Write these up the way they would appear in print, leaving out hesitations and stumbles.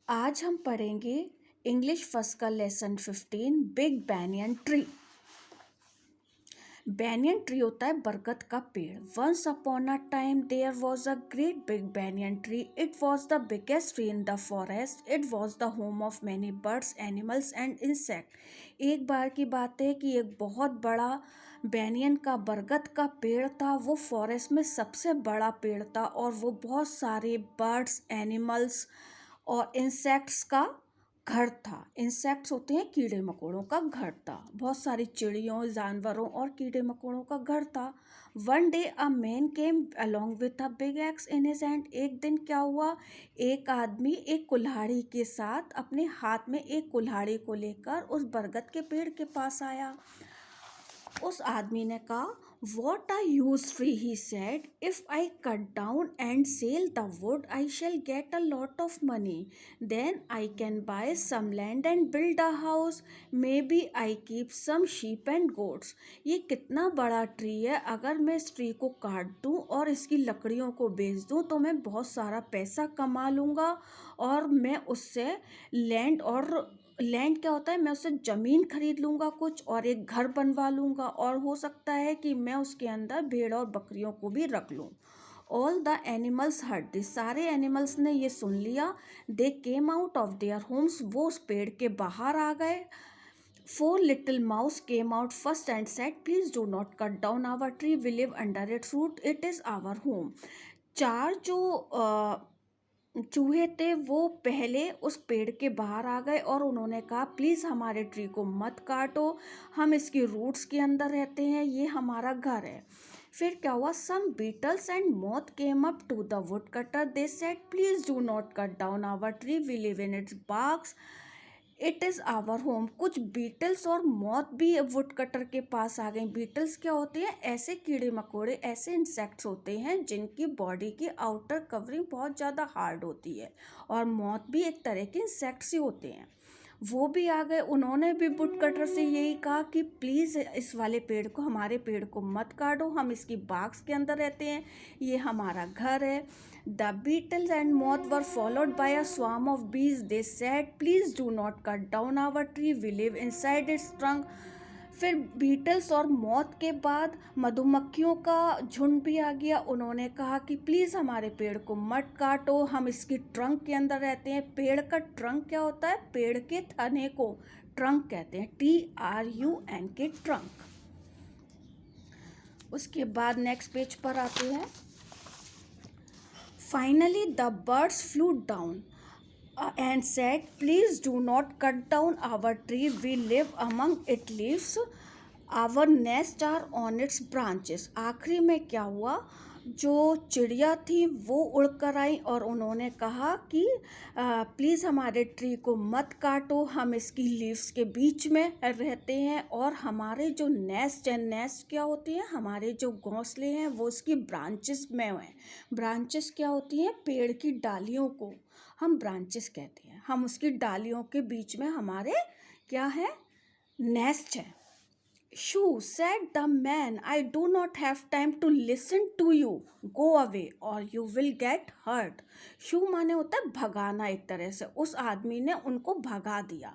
आज हम पढ़ेंगे इंग्लिश फर्स्ट का lesson 15 big banyan tree. Banyan tree होता है बरगद का पेड़। Once upon a time there was a great big banyan tree. It was the biggest tree in the forest. It was the home of many birds, animals and insect. एक बार की बात है कि एक बहुत बड़ा बैनियन का बरगद का पेड़ था। वो फॉरेस्ट में सबसे बड़ा पेड़ था और वो बहुत सारे बर्ड्स, एनिमल्स और इंसेक्ट्स का घर था। इंसेक्ट्स होते हैं कीड़े मकोड़ों का घर था। बहुत सारी चिड़ियों, जानवरों और कीड़े मकोड़ों का घर था। One day a man came along with a big x in his hand. एक दिन क्या हुआ, एक आदमी एक कुल्हाड़ी के साथ अपने हाथ में एक कुल्हाड़ी को लेकर उस बरगद के पेड़ के पास आया। उस आदमी ने कहा, what are use tree, he said, if I cut down and sell the wood I shall get a lot of money, then I can buy some land and build a house, maybe I keep some sheep and goats. ये कितना बड़ा tree है, अगर मैं इस tree को काट दूं और इसकी लकड़ियों को बेच दूं तो मैं बहुत सारा पैसा कमा लूँगा और मैं उससे लैंड क्या होता है, मैं उससे ज़मीन खरीद लूँगा कुछ और एक घर बनवा लूँगा और हो सकता है कि मैं उसके अंदर भेड़ और बकरियों को भी रख लूँ। All the animals heard this. सारे एनिमल्स ने ये सुन लिया। They came out of their homes. वो उस पेड़ के बाहर आ गए। Four little mouse came out first and said, please do not cut down our tree, we live under its root, it is our home. चार जो चूहे थे वो पहले उस पेड़ के बाहर आ गए और उन्होंने कहा, प्लीज़ हमारे ट्री को मत काटो, हम इसकी रूट्स के अंदर रहते हैं, ये हमारा घर है। फिर क्या हुआ, some beetles and moth came up to the woodcutter. They said, please do not cut down our tree, we live in its barks, it is our home. कुछ बीटल्स और मॉथ भी वुड कटर के पास आ गए। Beatles क्या होते हैं, ऐसे कीड़े मकोड़े, ऐसे इंसेक्ट्स होते हैं जिनकी बॉडी की आउटर कवरिंग बहुत ज़्यादा हार्ड होती है। और मॉथ भी एक तरह के इंसेक्ट्स ही होते हैं। वो भी आ गए। उन्होंने भी वुड कटर से यही कहा कि प्लीज़ इस वाले पेड़ को, हमारे पेड़ को मत काटो, हम इसकी बाग्स के अंदर रहते हैं, ये हमारा घर है। The beetles and moth were followed by a swarm of bees. They said, please do not cut down our tree, we live inside its trunk. फिर बीटल्स और मौत के बाद मधुमक्खियों का झुंड भी आ गया। उन्होंने कहा कि प्लीज़ हमारे पेड़ को मत काटो, हम इसकी ट्रंक के अंदर रहते हैं। पेड़ का ट्रंक क्या होता है, पेड़ के तने को ट्रंक कहते हैं, TRUN के ट्रंक। उसके बाद नेक्स्ट पेज पर आते हैं। Finally, the birds flew down and said, please do not cut down our tree. We live among its leaves. Our nests are on its branches. आखिरी में क्या हुआ, जो चिड़िया थी वो उड़कर आई और उन्होंने कहा कि प्लीज़ हमारे ट्री को मत काटो, हम इसकी लीव्स के बीच में रहते हैं और हमारे जो नेस्ट है, नेस्ट क्या होती हैं, हमारे जो घोंसले हैं वो उसकी ब्रांचेस में हैं। ब्रांचेस क्या होती हैं, पेड़ की डालियों को हम ब्रांचेस कहते हैं। हम उसकी डालियों के बीच में हमारे क्या है, नेस्ट है। Shoo, said the man, I do not have time to listen to you. Go away or you will get hurt. Shoo माने होता है भगाना। एक तरह से उस आदमी ने उनको भगा दिया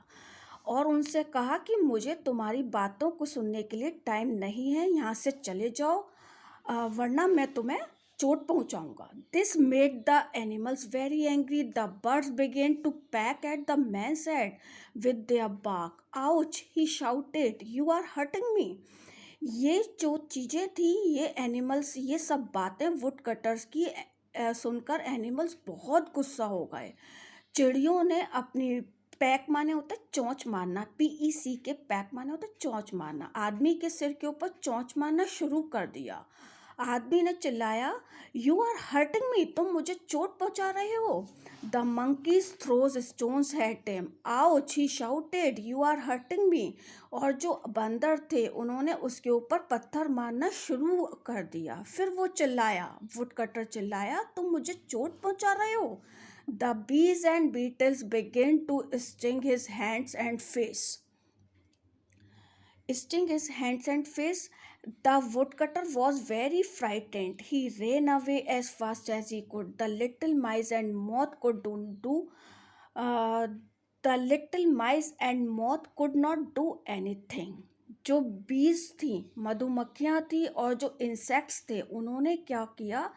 और उनसे कहा कि मुझे तुम्हारी बातों को सुनने के लिए टाइम नहीं है, यहाँ से चले जाओ वरना मैं तुम्हें चोट पहुंचाऊंगा। This made the animals very angry. The birds began to peck at the man's head with their beak. Ouch, he shouted, you are hurting me. ये जो चीज़ें थी, ये एनिमल्स, ये सब बातें वुड कटर्स की सुनकर एनिमल्स बहुत गुस्सा हो गए। चिड़ियों ने अपनी पैक माने होता है चोंच मारना, PEC के पैक माने होता है चोंच मारना, आदमी के सिर के ऊपर चोंच मारना शुरू कर दिया। आदमी ने चिल्लाया, यू आर हर्टिंग मी, तुम मुझे चोट पहुंचा रहे हो। The monkeys throws stones at him. Ouch, he shouted, you are hurting me. और जो बंदर थे उन्होंने उसके ऊपर पत्थर मारना शुरू कर दिया। फिर वो चिल्लाया, वुड कटर चिल्लाया, तुम मुझे चोट पहुंचा रहे हो। The bees and beetles began to sting his hands and face. Sting his hands and face. The woodcutter was very frightened. He ran away as fast as he could. The little mice and moth could do the little mice and moth could not do anything. जो बीज थी, मधुमक्खियाँ थी और जो insects थे, उन्होंने क्या किया,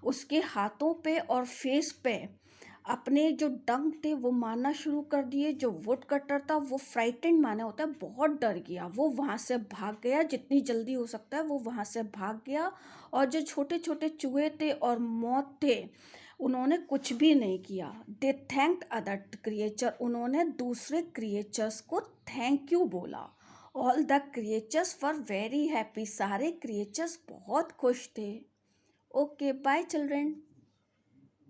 उसके हाथों पे और फेस पे अपने जो डंक थे वो मारना शुरू कर दिए। जो वुड कटर था वो फ्राइटेंड माना होता है, बहुत डर गया, वो वहाँ से भाग गया, जितनी जल्दी हो सकता है वो वहाँ से भाग गया। और जो छोटे छोटे चूहे थे और मौत थे, उन्होंने कुछ भी नहीं किया। दे थैंक्ड अदर क्रिएचर, उन्होंने दूसरे क्रिएचर्स को थैंक यू बोला। All the creatures were very happy, सारे क्रिएचर्स बहुत खुश थे। Okay, bye children.